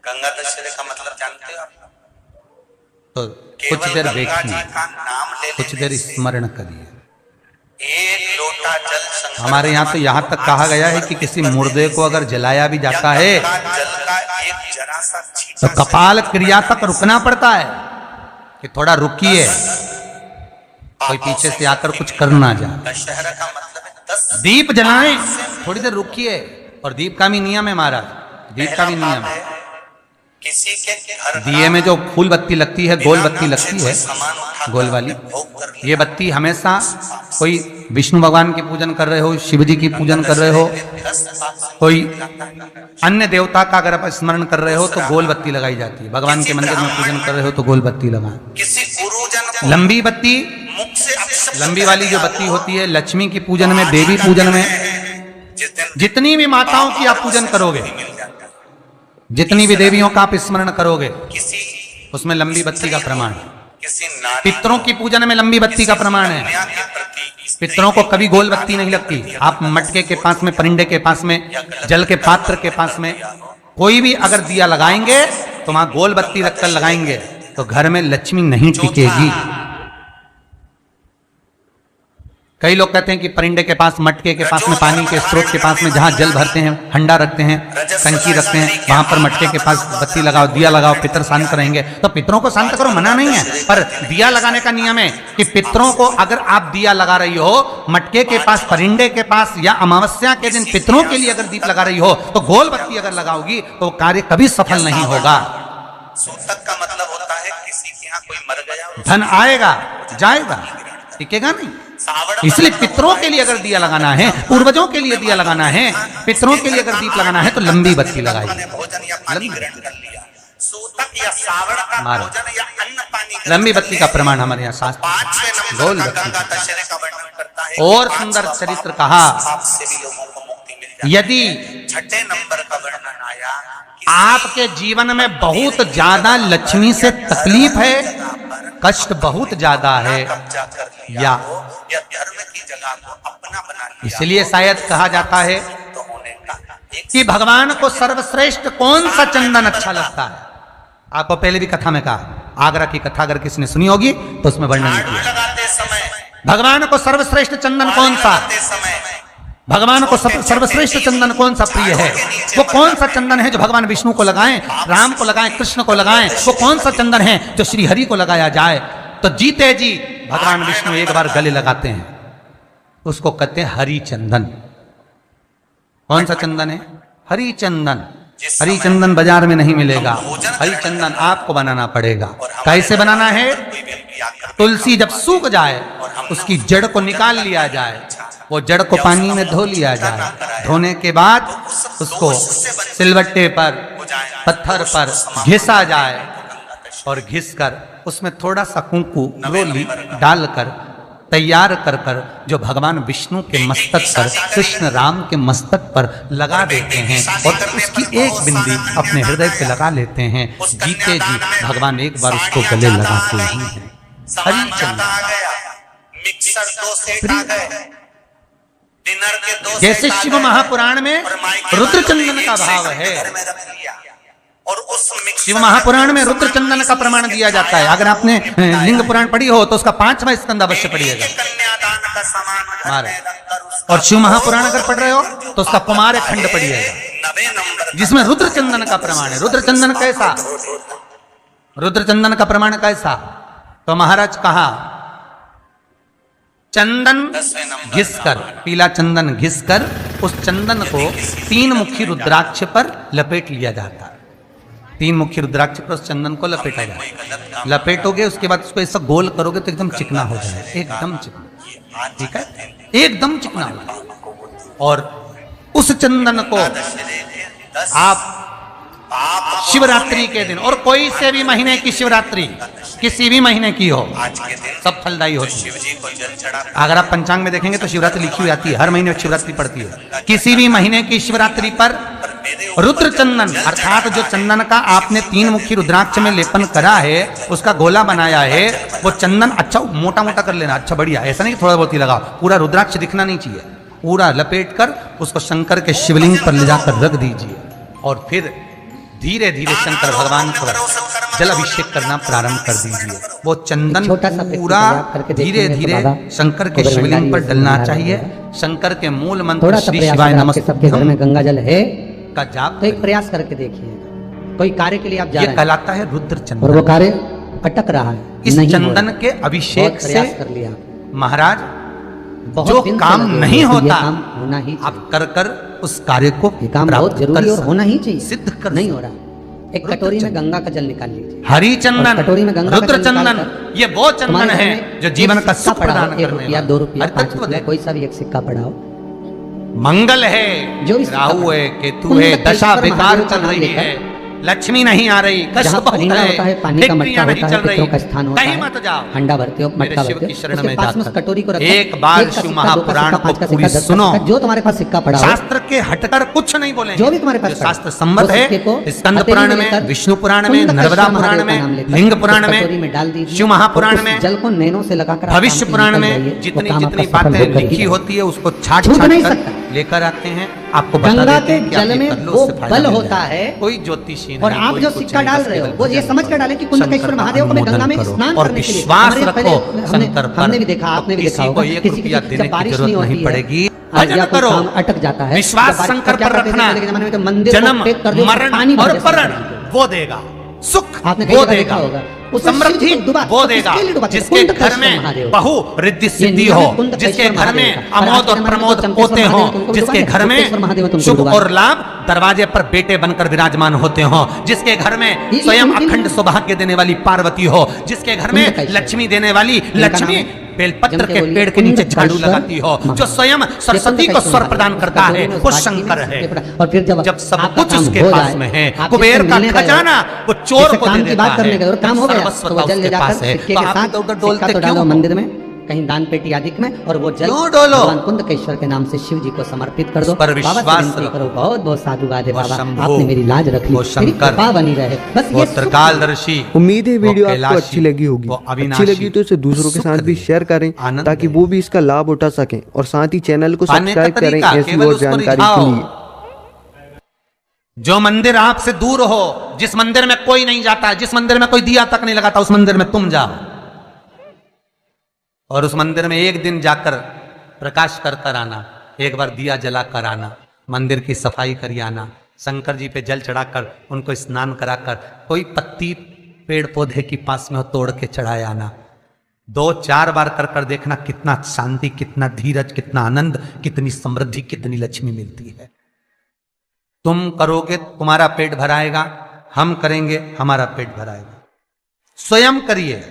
गंगा दशहरे का मतलब जानते हो आप? तो कुछ देर देखिए, कुछ देर स्मरण करिए। एक लोटा जल हमारे यहाँ तो यहाँ तक कहा गया है कि किसी मुर्दे को अगर जलाया भी जाता है जल का एक जरा सा तो कपाल क्रिया तक रुकना पड़ता है कि थोड़ा रुकिए, कोई पीछे से आकर कुछ कर ना जाए। दशहरा का मतलब है 10 दीप जलाएं, थोड़ी देर रुकिए। और दीप का भी नियम है महाराज, दीप का भी नियम है। किसी के घर दिए में जो फूल बत्ती लगती है, गोल बत्ती लगती है, गोल वाली, ये बत्ती हमेशा कोई विष्णु भगवान की पूजन कर रहे हो, शिव जी की पूजन कर रहे हो, कोई अन्य देवता का अगर आप स्मरण कर रहे हो तो गोल बत्ती लगाई जाती है। भगवान के मंदिर में पूजन कर रहे हो तो गोल बत्ती लगाएं। किसी गुरुजन को लंबी बत्ती, मुख से अपशब्द लंबी वाली जो बत्ती होती है लक्ष्मी की पूजन में, देवी पूजन में, जितनी भी माताओं की आप पूजन करोगे, जितनी भी देवियों का आप स्मरण करोगे, किसी उसमें लंबी बत्ती का प्रमाण है। किसी नारी पितरों की पूजन में लंबी बत्ती का प्रमाण है। दुनिया के प्रति पितरों को कभी गोल बत्ती नहीं लगती। आप मटके के पास में, परिंदे के पास में, जल के पात्र के पास में कोई भी अगर दिया लगाएंगे तो वहां गोल बत्ती रखकर लगाएंगे तो घर में लक्ष्मी नहीं टिकेगी। कई लोग कहते हैं कि परिंदे के पास, मटके के पास में, पानी के स्रोत के पास में जहां जल भरते हैं, हंडा रखते हैं, टंकी रखते हैं, वहां पर मटके के पास बत्ती लगाओ, दिया लगाओ, पितर शांत रहेंगे। तो पितरों को शांत करो, मना नहीं है, पर दिया लगाने का नियम है कि पितरों को अगर आप दिया लगा रही हो मटके के पास, परिंदे के पास, या अमावस्या के दिन पितरों के लिए अगर दीप लगा रही हो तो गोल बत्ती अगर लगाओगी तो कार्य कभी सफल नहीं होगा। सूतक का मतलब होता है किसी के यहाँ कोई मर गया, धन आएगा जाएगा, टिकेगा नहीं। इसलिए पितरों के लिए अगर दिया लगाना है, पूर्वजों के लिए दिया लगाना है, पितरों के लिए अगर दीप लगाना है तो लंबी बत्ती लगाई। भोजन या पानी ग्रहण कर लिया। सूतक या सावड़ का भोजन या अन्न पानी, लंबी बत्ती का प्रमाण हमारे यहाँ शास्त्र। 5वें गोल नंबर का बत्ती गंगा दशहरे का वर्णन करता है। और सुंदर चरित्र कहा, आपसे भी लोगों को मुक्ति मिल जाती है। यदि 6ठे नंबर का वर्णन आया कि आपके जीवन में बहुत ज्यादा लक्ष्मी से तकलीफ है, कष्ट बहुत ज्यादा है, कब्जा कर लिया या हो या धर्म की जगह को अपना बना लिया इसलिए शायद कहा जाता है तो होने का एक कि भगवान को सर्वश्रेष्ठ कौन सा चंदन अच्छा लगता है। आपको पहले भी कथा में कहा, आगरा की कथा अगर किसी ने सुनी होगी तो उसमें वर्णन किया। लगाते समय भगवान को सर्वश्रेष्ठ चंदन कौन सा, लगाते समय भगवान को सर्वश्रेष्ठ चंदन कौन सा प्रिय है, वो कौन सा चंदन है जो भगवान विष्णु को लगाएं, राम को लगाएं, कृष्ण को लगाएं, वो कौन सा चंदन है जो श्री हरि को लगाया जाए। तो जीते जी भगवान विष्णु एक बार गले लगाते हैं, उसको कहते हैं हरि चंदन। कौन सा चंदन है? हरि चंदन। हरि चंदन बाजार में नहीं मिलेगा, हरि चंदन आपको बनाना पड़ेगा। कैसे बनाना है? तुलसी जब सूख जाए उसकी जड़ को निकाल लिया जाए, वो जड़ को पानी में धो लिया जाए, धोने के बाद उसको सिलवट्टे पर, पत्थर पर घिसा जाए और घिसकर उसमें थोड़ा सा कुंकू रोली डालकर तैयार कर कर जो भगवान विष्णु के मस्तक पर, कृष्ण राम के मस्तक पर लगा देते हैं और उसकी एक बिंदी अपने हृदय पे लगा लेते हैं। जीते जी भगवान एक बार उसको गले लगाते हैं। हरि चंदन मिक्सर 2 सेट आ गए, डिनर के 2 जैसे शिव महापुराण में रुद्र चंदन का भाव है, और उस शिव महापुराण में रुद्र चंदन का प्रमाण दिया जाता है। अगर आपने लिंग पुराण पढ़ी हो तो उसका 5वां स्कंद अवश्य पढ़िएगा। कन्यादान का सामान और शिव महापुराण अगर पढ़ रहे हो तो उसका कुमार खंड पढ़िएगा 9वें नंबर जिसमें रुद्र चंदन का प्रमाण है। रुद्र चंदन कैसा? रुद्र चंदन का प्रमाण कैसा? तो महाराज कहा चंदन घिसकर, पीला चंदन घिसकर उस चंदन को 3 मुखी रुद्राक्ष पर लपेट लिया जाता है। 3 मुखी रुद्राक्ष पर उस चंदन को लपेटा जाए। लपेटोगे उसके बाद उसको ऐसा गोल करोगे तो एकदम चिकना हो जाए, एकदम चिकना, ठीक है, एकदम चिकना हो जाए। और उस चंदन को आप शिवरात्रि के दिन, और कोई से भी महीने की शिवरात्रि, किसी भी महीने की हो, सब फलदायी होती है। अगर आप पंचांग में देखेंगे तो शिवरात्रि लिखी हुई आती है, हर महीने शिवरात्रि पड़ती है। किसी भी महीने की शिवरात्रि पर रुद्र चंदन अर्थात जो चंदन का आपने 3 मुखी रुद्राक्ष में लेपन करा है, उसका गोला बनाया है, वो चंदन अच्छा मोटा मोटा कर लेना, अच्छा बढ़िया, ऐसा नहीं थोड़ा बहुत ही लगाओ, पूरा रुद्राक्ष दिखना नहीं चाहिए। पूरा लपेट कर उसको शंकर के शिवलिंग पर ले जाकर रख दीजिए और फिर धीरे धीरे शंकर भगवान को जल अभिषेक करना प्रारंभ कर दीजिए। वो चंदन पूरा धीरे धीरे शंकर के शिवलिंग पर डलना चाहिए। शंकर के मूल मंत्र श्री शिवाय नमः सबके घर में गंगा जल है का जाप तो एक प्रयास करके देखिए। कोई कार्य के लिए आप जा ये रहे हैं कहलाता है रुद्र और वो चंदन। कार्य अटक रहा है, इस नहीं हो चंदन रहा। के अभिषेक बहुत से प्रयास कर लिया, महाराज बहुत जो दिन से काम लगे नहीं हुए, तो ये होता काम होना ही आप कर कर उस कार्य को ये काम प्राप्त बहुत जरूरी कर और होना ही चाहिए। सिद्ध कर नहीं हो रहा। एक कटोरी में गंगा का जल निकाल लीजिए। हरि और चंदन कटोरी में गंगा का रुद्र जल चंदन निकालकर ये वो चंदन तुम्हारे घर है में जो जीवन एक का सिक्का सुख पड़ा हो, प्रदान एक करने रुपया, वाला 2 रुपया, हर 5 तत्व रुपया, दे। कोई सा भी एक सिक्का पड़ा हो, मंगल है, जो भी सिक्का राहु पड़ा है, केतु कुंड है, दशा केश्वर बेकार महादेव का चल नाम रही लेकर, है, लक्ष्मी नहीं आ रही, कष्ट जहाँ बहुत पनीरा होता है, पानी का मटका फैक्ट्रियां नहीं होता है, चल रही, पितरों का स्थान होता कहीं है, मत जाओ। हंडा भरते हो, मेरे मटका शिव भरते की हो, शरण उसके में पास में उस जाकर कटोरी को रखो, एक बार एक का शिव सिक्का, 2 का महापुराण सिक्का, को 5 का पूरी सिक्का, 10 का सुनो। सिक्का, जो तुम्हारे पास सिक्का पड़ा हो, शास्त्र के हटकर कुछ नहीं बोलेंगे। जो भी तुम्हारे पास जो पड़ा, शास्त्र संबद्ध उस है, सिक्के को स्कंद हथेली पुराण में में, लेकर विष्णु पुराण में, कुंड नर्मदा केश्वर पुराण महादेव का नाम में, लेकर लिंग पुराण उस में, कटोरी में डाल दीजिए शिव महापुराण और उस में, जल को नैनों से लगाकर आप भविष्य काम पुराण निकल में जाइए, वो जितनी काम जितनी आपका सफल बातें होकर ही लिखी रहेगा। होती है उसको छाट छूट छाट नहीं कर सकता। लेकर आते हैं, आपको बता गंगा देते के हैं कि आप जल ये में कर लो, वो उससे फायदा बल मिल होता जाएगा। है कोई ज्योतिषी और नहीं, आप कोई जो कुछ सिक्का नहीं, डाल बस रहे हो केवल वो ये भजन समझ कर करो, डाले कि कुंड शंकर केश्वर का महादेव को मैं गंगा में अनुमोदन स्नान करो और करने के लिए विश्वास हमारे रखो पहले शंकर पर। हमने भी देखा, आपने भी तो देखा किसी होगा, को 1 किसी रुपया की देने जब की बारिश जरूरत नहीं होती नहीं है, पड़ेगी। या भजन कोई करो, काम अटक जाता है, विश्वास जब बारिश शंकर क्या पर करते थे रखना। पहले के जमाने में, तो मंदिर को जन्म टेक कर दो, मरण पानी भर और दे परण शंकर वो देगा, सुख आपने कई वो जगह देगा, देखा होगा, उसमें समृद्धि शिव को डुबा- वो तो देगा, किसके लिए डुबाते थे? जिसके कुंड घर केश्वर में महादेव। बहु रिद्धि ये सिद्धि नियम हो, है कुंड जिसके केश्वर घर में महादेव का। और अमोद आज के और जमाने में प्रमोद तो चमकेश्वर होते महादेव हो, तुमको जिसके डुबा घर दिया, केश्वर महादेव में तुमको शुभ डुबा और लाभ दरवाजे पर बेटे बनकर विराजमान होते हो, जिसके घर में ये स्वयं उनके लिए- अखंड सौभाग्य देने वाली पार्वती हो, जिसके घर में कुंड केश्वर। लक्ष्मी देने वाली इनका लक्ष्मी नाम है। बेलपत्र जम के के बोलिए, पेड़ के नीचे कुंड झाड़ू केश्वर लगाती हो, जो महादेव। स्वयं सरस्वती को स्वर प्रदान करता है, वो शंकर है। और फिर जब सब आपका कुछ काम उसके हो पास जाए, में है, आप कुबेर जिससे का मिलने गए हो, खजाना वो चोर जिससे को काम दे की देता बात करने है, गए और काम हो गया, सर्वस्व तो वो जल ले उसके जाकर पास है। सिक्के तो के आप साथ इधर-उधर सिक्का डोलते तो क्यों डालो हो? मंदिर में, कहीं दान पेटी आदि में, और वो जल क्यों डोलो? भगवान कुंडकेश्वर के नाम से शिव जी को समर्पित कर दो। उस पर बाबा से विश्वास विनती रखो। करो, बहुत बहुत साधुवाद है वो बाबा, शंभु, आपने मेरी लाज रख ली, वो मेरी शंकर, कृपा बनी रहे, बस वो ये सुख- त्रिकालदर्शी, उम्मीद है वो वीडियो आपको कैलाशी, अच्छी लगी होगी। वो अच्छी अविनाशी, लगी तो इसे दूसरों के सुख साथ भी दे, शेयर करें आनंद ताकि दे। वो भी इसका लाभ उठा सकें और साथ ही चैनल को पाने का सब्सक्राइब करें तरीका, ऐसी केवल और उसको जानकारी रिझाओ। के लिए। जो मंदिर आपसे दूर हो, जिस मंदिर में कोई नहीं जाता, जिस मंदिर में कोई दिया तक नहीं लगाता, उस मंदिर में तुम जाओ और उस मंदिर में एक दिन जाकर प्रकाश कर कर आना, एक बार दिया जला कर आना, मंदिर की सफाई करी आना, शंकर जी पे जल चढ़ाकर उनको स्नान कराकर, कोई पत्ती पेड़ पौधे के पास में हो तोड़ के चढ़ाए आना। 2-4 बार कर कर देखना कितना शांति, कितना धीरज, कितना आनंद, कितनी समृद्धि, कितनी लक्ष्मी मिलती है। तुम करोगे तुम्हारा पेट भराएगा, हम करेंगे हमारा पेट भराएगा। स्वयं करिए।